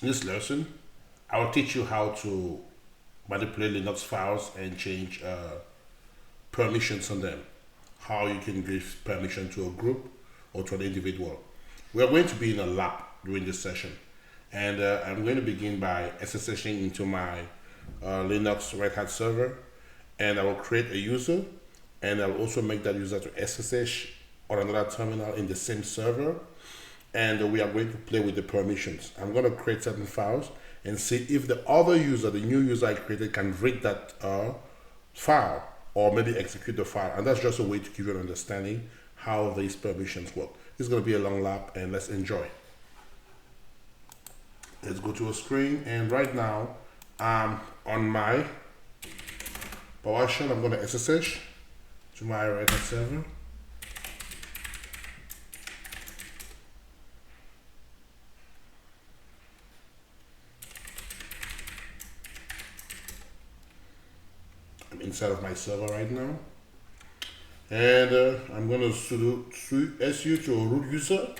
In this lesson, I will teach you how to manipulate Linux files and change permissions on them. How you can give permission to a group or to an individual. We are going to be in a lab during this session, and I'm going to begin by SSHing into my Linux Red Hat server, and I will create a user, and I will also make that user to SSH on another terminal in the same server, and we are going to play with the permissions. I'm going to create certain files and see if the other user, the new user I created, can read that file or maybe execute the file. And that's just a way to give you an understanding how these permissions work. It's going to be a long lap, and let's enjoy. Let's go to a screen, and right now I'm on my PowerShell. I'm going to SSH to my Red Hat server. I'm inside of my server right now, and I'm going to sudo su to a root user.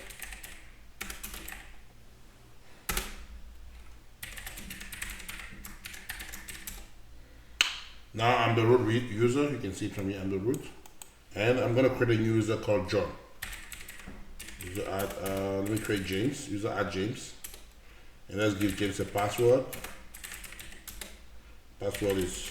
Now I'm the root user. You can see it from me, I'm the root. And I'm going to create a new user called John. User add, let me create James. User add James. And let's give James a password. Password is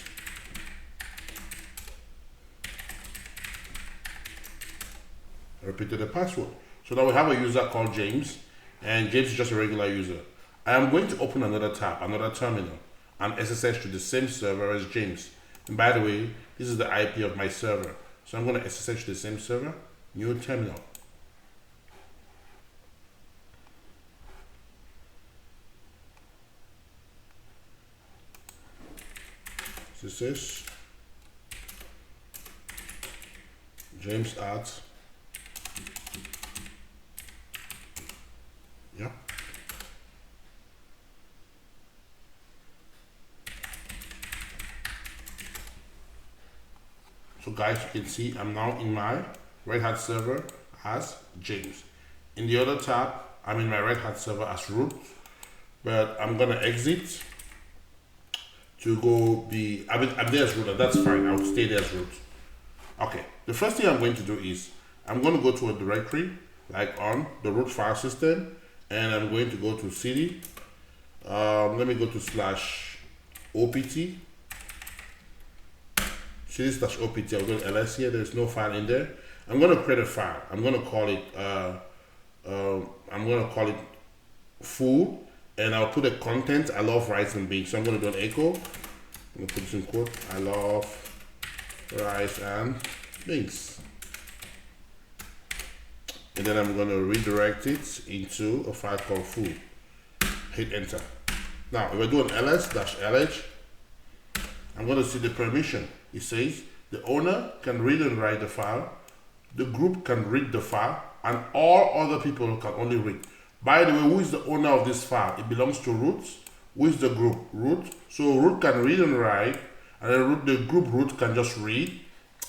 repeated the password. So now we have a user called James, and James is just a regular user. I am going to open another tab, another terminal, and SSH to the same server as James. And by the way, this is the IP of my server. So I'm going to SSH to the same server, new terminal. SSH James at, yeah. So guys, you can see I'm now in my Red Hat server as James. In the other tab, I'm in my Red Hat server as root, but I'm gonna exit to go be, I'm there as root, and that's fine. I'll stay there as root. Okay, the first thing I'm going to do is I'm going to go to a directory like on the root file system, and I'm going to go to cd. Let me go to /opt. cd/opt. I'll go to ls here. There's no file in there. I'm going to create a file. I'm going to call it food, and I'll put the content. I love rice and beans. So I'm going to do an echo. I'm going to put this in quote. I love rice and beans. And then I'm going to redirect it into a file called food. Hit enter. Now, if I do an ls-lh, I'm going to see the permission. It says the owner can read and write the file, the group can read the file, and all other people can only read. By the way, who is the owner of this file? It belongs to root. Who is the group? Root. So root can read and write, and the group root can just read,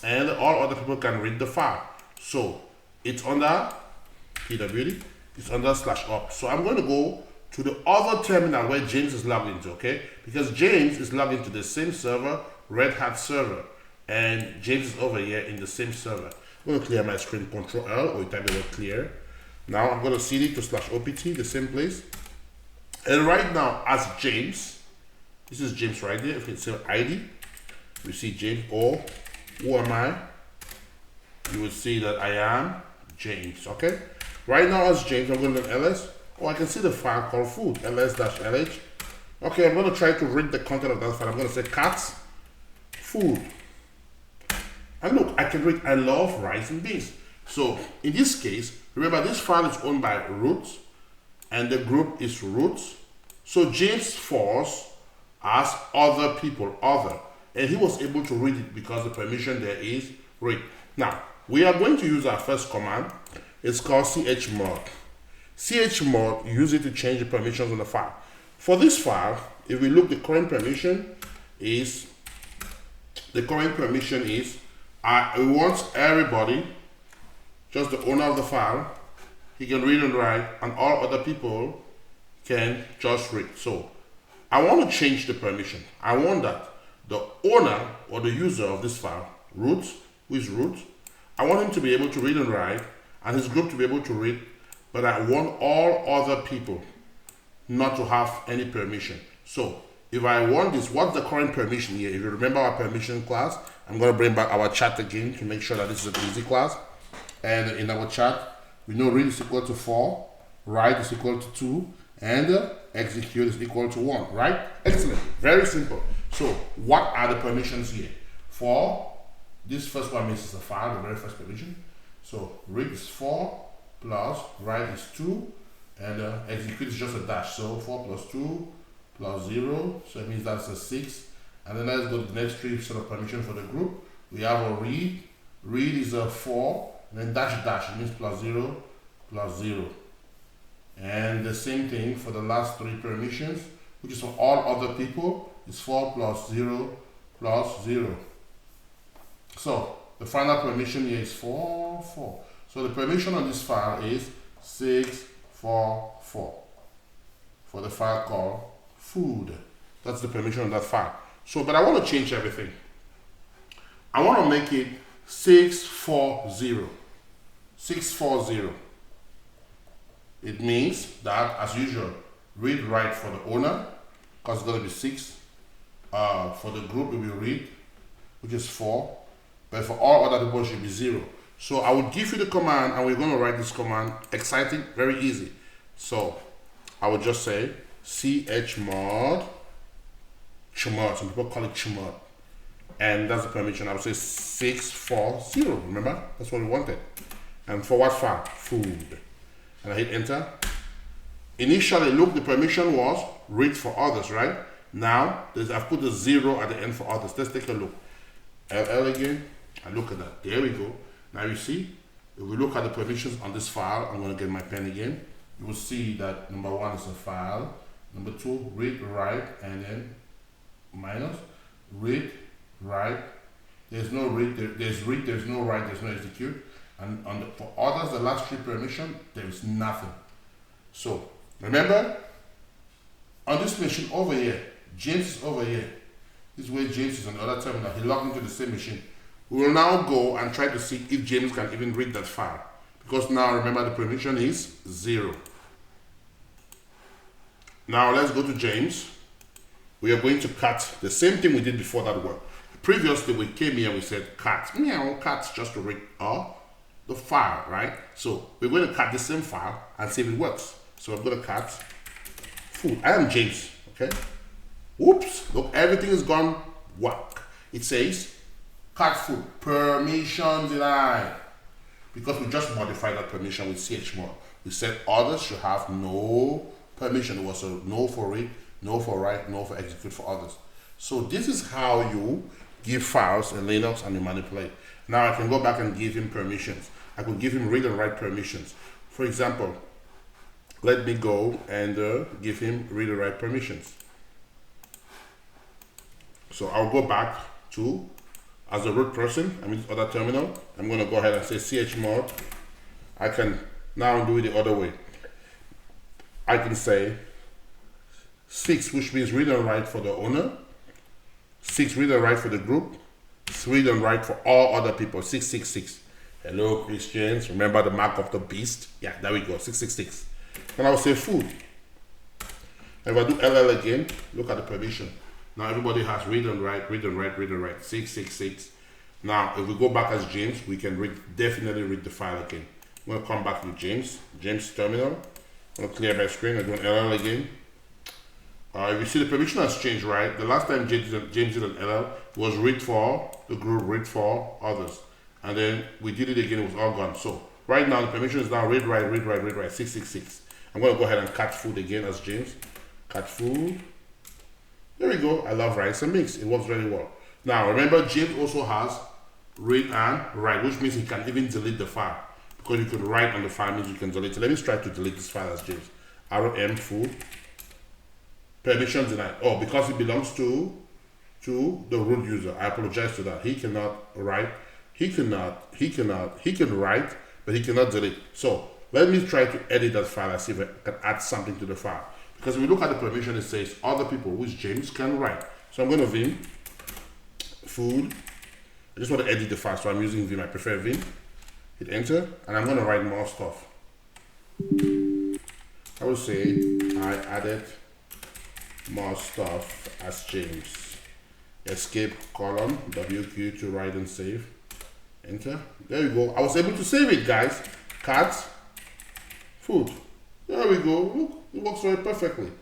and all other people can read the file. So it's under pwd, it's under /op. So I'm going to go to the other terminal where James is logged into, okay? Because James is logged into the same server, Red Hat server, and James is over here in the same server. I'm going to clear my screen, Control L, or you type the word clear. Now I'm going to cd to /opt, the same place. And right now, as James, this is James right there. If it's ID, we see James, or who am I? You will see that I am James, okay? Right now as James, I'm going to do ls, or I can see the file called food, ls-lh. Okay, I'm going to try to read the content of that file. I'm going to say cats, food. And look, I can read, I love rice and beans. So in this case, remember this file is owned by root, and the group is root. So James falls as other people, other. And he was able to read it because the permission there is read. Now, we are going to use our first command. It's called chmod. Chmod, use it to change the permissions on the file. For this file, if we look, the current permission is, I want everybody, just the owner of the file, he can read and write, and all other people can just read. So I want to change the permission. I want that the owner or the user of this file, root, who is root, I want him to be able to read and write, and his group to be able to read, but I want all other people not to have any permission. So if I want this, what's the current permission here? If you remember our permission class, I'm going to bring back our chat again to make sure that this is an easy class. And in our chat, we know read is equal to 4, write is equal to 2, and execute is equal to 1, right? Excellent. Very simple. So what are the permissions here? For this first one means it's a file, the very first permission. So read is 4 plus write is 2, and execute is just a dash. So 4 plus 2 plus 0, so it means that's a 6. And then let's go to the next three set of permission for the group. We have a read. Read is a 4, and then dash dash, it means plus 0 plus 0. And the same thing for the last three permissions, which is for all other people, is 4 plus 0 plus 0. So the final permission here is 4, 4. So the permission on this file is 6, 4, 4 for the file called food. That's the permission on that file. So, but I want to change everything. I want to make it 640. 640. It means that, as usual, read write for the owner, because it's going to be 6. For the group, it will read, which is 4. But for all other people, it should be 0. So I will give you the command, and we're going to write this command. Exciting, very easy. So I would just say chmod, chmod. Some people call it chmod. And that's the permission. I would say 640. Remember? That's what we wanted. And for what file? Food. And I hit enter. Initially, look, the permission was read for others, right? Now, I've put a 0 at the end for others. Let's take a look. LL again, and look at that. There we go. Now you see, if we look at the permissions on this file, I'm going to get my pen again. You will see that number 1 is a file. Number 2, read, write, and then minus. Read, write. There's no read, there's no write, there's no execute. And for others, the last 3 permission, there is nothing. So remember, on this machine over here, James is over here. This is where James is on the other terminal. He logged into the same machine. We will now go and try to see if James can even read that file. Because now remember the permission is 0. Now let's go to James. We are going to cut the same thing we did before that work. Previously we came here and we said cut, meow, cut just to read the file, right? So we're going to cut the same file and see if it works. So I'm going to cut food. I am James, okay? Oops, look, everything is gone whack. It says cut food, permission denied. Because we just modified that permission with chmod. We said others should have no permission. It was a no for read, no for write, no for execute for others. So this is how you give files in Linux and you manipulate. Now I can go back and give him permissions. I could give him read and write permissions. For example, let me go and give him read and write permissions. So I'll go back to, as a root person, I mean this other terminal, I'm going to go ahead and say chmod. I can now do it the other way. I can say 6, which means read and write for the owner, 6 read and write for the group, 6 read and write for all other people, 666. Hello Christians, remember the mark of the beast? Yeah, there we go, 666. Then I will say food. If I do LL again, look at the permission. Now everybody has read and write, read and write, read and write, 666. Now if we go back as James, we can definitely read the file again. I'm going to come back with James terminal. I'm going to clear my screen. I'm doing LL again. If you see the permission has changed, right? The last time James did an LL was read for the group, read for others. And then we did it again, it was all gone. So right now the permission is now read, write, 666. I'm going to go ahead and cut food again as James. Cut food. There we go. I love rice and mix. It works very well. Now remember, James also has read and write, which means he can even delete the file. Because you can write on the file means you can delete it. Let me try to delete this file as James. ROM food. Permission denied. Oh, because it belongs to the root user. I apologize to that. He cannot write. He can write, but he cannot delete. So let me try to edit that file and see if I can add something to the file. Because if we look at the permission, it says other people, which James can write. So I'm going to vim food. I just want to edit the file, so I'm using vim. I prefer vim. Hit enter, and I'm going to write more stuff. I will say I added more stuff as James. Escape colon WQ to write and save. Enter. There you go. I was able to save it, guys. Cat food. There we go. Look, it works very perfectly.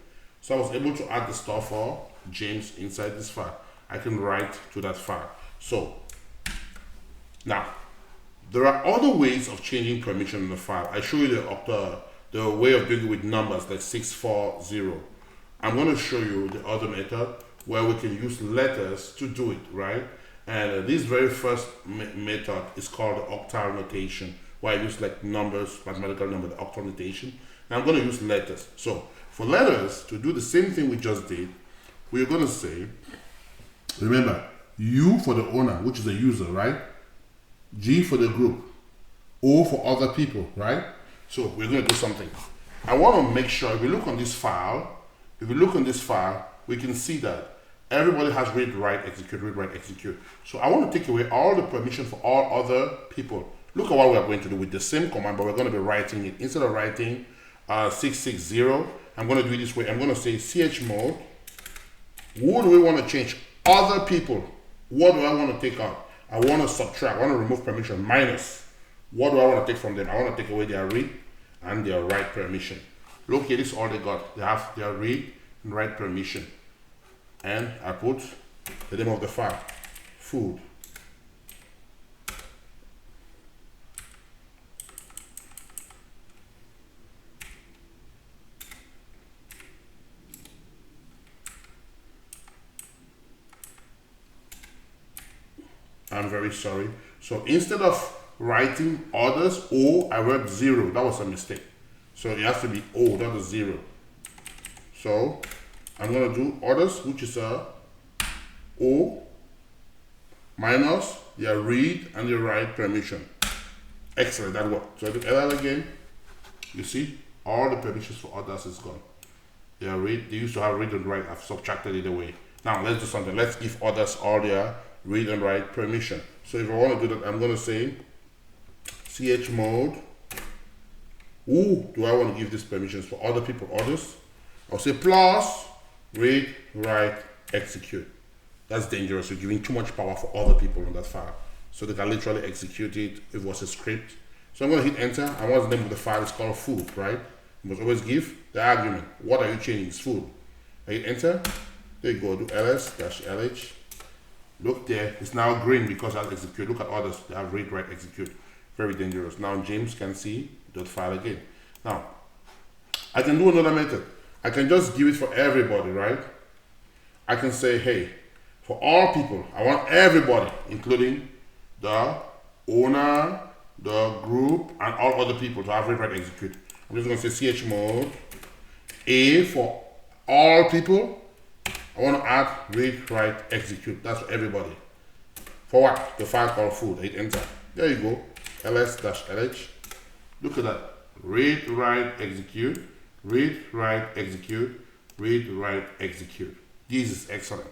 So I was able to add the stuff for James inside this file. I can write to that file. So now there are other ways of changing permission in the file. I show you the way of doing it with numbers like 640. I'm going to show you the other method where we can use letters to do it, right? And this very first method is called the octal notation, where I use like numbers, mathematical number, the octal notation. Now I'm going to use letters. So for letters, to do the same thing we just did, we're going to say, remember, U for the owner, which is the user, right? G for the group, O for other people, right? So we're going to do something. I want to make sure, if we look on this file, we can see that everybody has read, write, execute. So I want to take away all the permission for all other people. Look at what we are going to do with the same command, but we're going to be writing it. Instead of writing 660, I'm going to do it this way. I'm going to say chmod. Who do we want to change? Other people. What do I want to take out? I want to subtract. I want to remove permission. Minus. What do I want to take from them? I want to take away their read and their write permission. Look here, this is all they got. They have their read and write permission. And I put the name of the file, food. I'm very sorry. So instead of writing others, O, I wrote 0. That was a mistake. So it has to be O, not a 0. So I'm going to do others, which is a O minus their read and their write permission. Excellent, that worked. So I do LL again. You see, all the permissions for others is gone. They used to have read and write. I've subtracted it away. Now let's do something. Let's give others all their read and write permission. So if I want to do that, I'm going to say chmod. Who do I want to give these permissions for? Other people, others. I'll say plus read, write, execute. That's dangerous. You're giving too much power for other people on that file. So they can literally execute it if it was a script. So I'm going to hit enter. And what's the name of the file? It's called food, right? You must always give the argument. What are you changing? It's food. I hit enter. There you go. Do ls-lh. Look there. It's now green because I'll execute. Look at others. They have read, write, execute. Very dangerous. Now James can see that file again. Now, I can do another method. I can just give it for everybody, right? I can say, hey, for all people, I want everybody, including the owner, the group, and all other people to have read, write, execute. I'm just going to say chmod. A for all people. I want to add read, write, execute. That's for everybody. For what? The file called food. Hit enter. There you go. ls-lh. Look at that. Read, write, execute. Read, write, execute. Read, write, execute. This is excellent.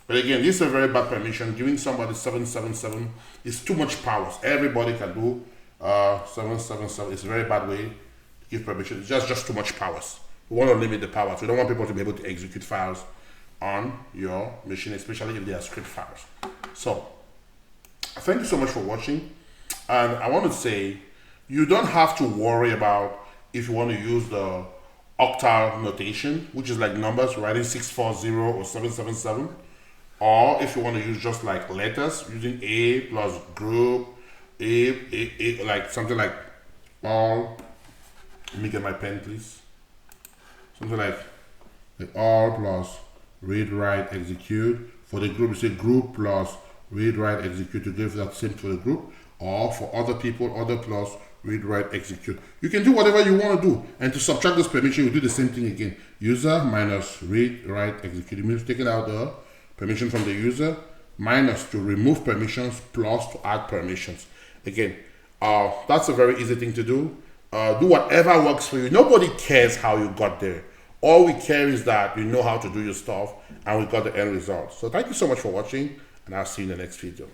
But again, this is a very bad permission. Giving somebody 777 is too much powers. Everybody can do 777. It's a very bad way to give permission. It's just too much powers. We want to limit the powers. We don't want people to be able to execute files on your machine, especially if they are script files. So, thank you so much for watching. And I want to say, you don't have to worry about if you want to use the octal notation, which is like numbers, writing 640 or 777, or if you want to use just like letters, using A plus group, A like something like all. Let me get my pen, please. Something like all plus read, write, execute. For the group, you say group plus read, write, execute to give that same for the group. Or for other people, other plus read, write, execute. You can do whatever you want to do. And to subtract this permission, you do the same thing again. User minus read, write, execute. It means taking out the permission from the user, minus to remove permissions, plus to add permissions. Again, that's a very easy thing to do. Do whatever works for you. Nobody cares how you got there. All we care is that you know how to do your stuff and we got the end result. So thank you so much for watching, and I'll see you in the next video.